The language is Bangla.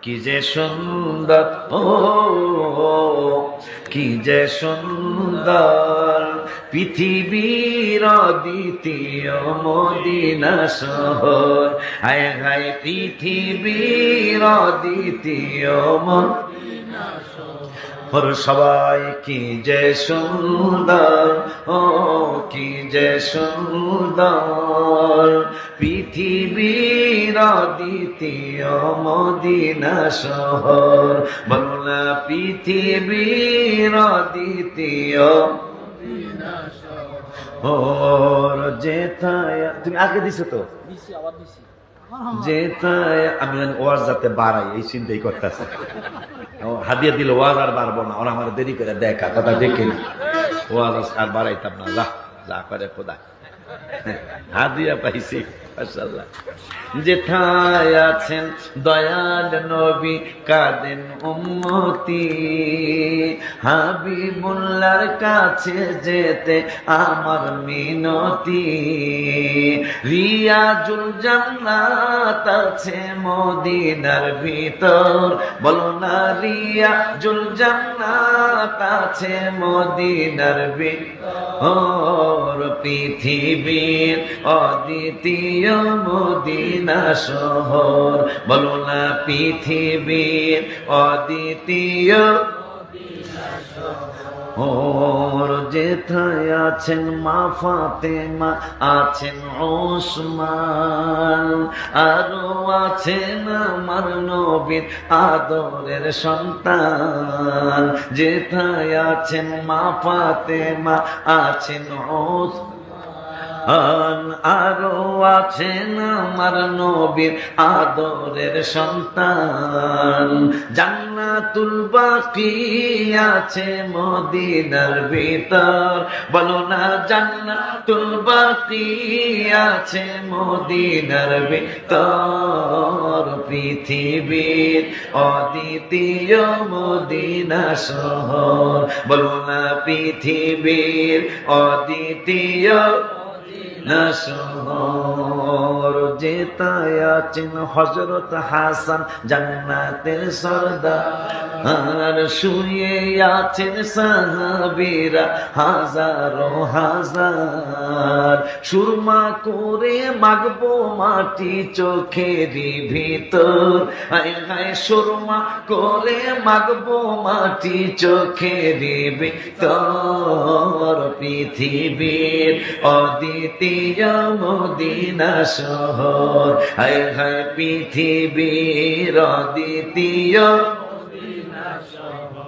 কি যে সুন্দর, ও কি যে সুন্দর পৃথিবীর দ্বিতীয় মদিনা শহর। হায় হায় পৃথিবীর দ্বিতীয় মদিনা শহর। সবাই কি যে সুন্দর, ও কি যে সুন্দর পৃথিবীর দ্বিতীয় মদিনা শহর। বলো না পৃথিবীর দ্বিতীয় মদিনা শহর। যেথায় তুমি আগে দিছো তো, যেথায় আমি ওয়াজ যাতে বাড়াই এই চিন্তাই করতেছে। হাদিয়া দিল ওয়াজ আর বাড়বো না, ওরা আমার দেরি করে দেখা কথা দেখে না, ওয়াজ আর বাড়াইতাম না। যা যা করে খোদা, হাদিয়া পাইছি মাশাআল্লাহ। যেথায় আছেন দয়াল নবী কাঁদেন উম্মতি, হাবিবুল্লাহর কাছে যেতে আমার মিনতি। রিয়াজুল জান্নাত আছে মদিনার ভিতর, বলো না রিয়াজুল জান্নাত আছে মদিনার ভিতর। পৃথিবীর অদ্বিতীয় মদিনা শহর, বলো না পৃথিবীর অদ্বিতীয় মদিনা শহর। যেথায় আছেন মা ফাতেমা, আছেন ওসমান, আরো আছেন আমার নবীর আদরের সন্তান। যেথায় আছেন মা ফাতেমা, আছেন ওসমান, আরো আছেন আমার নবীর আদরের সন্তান। জান্নাতুল বাকি আছে মদিনার ভিতর, বলো না জান্নাতুল বাকি আছে মদিনার ভিতর। পৃথিবীর অদ্বিতীয় মদিনা শহর, বলো না পৃথিবীর অদ্বিতীয় মদিনা শহর। যেথায় আছেন হযরত হাসান জান্নাতের সরদার, শুয়ে আছেন সাহাবীরা হাজারো হাজার। সুরমা করে মাগবো মাটি চোখেরই ভিতর, হায় হায় সুরমা করে মাগবো মাটি চোখেরই ভিতর। পৃথিবীর অদ্বিতীয় মদিনা শহর, হায় হায় পৃথিবীর অদ্বিতীয় মদিনা শহর।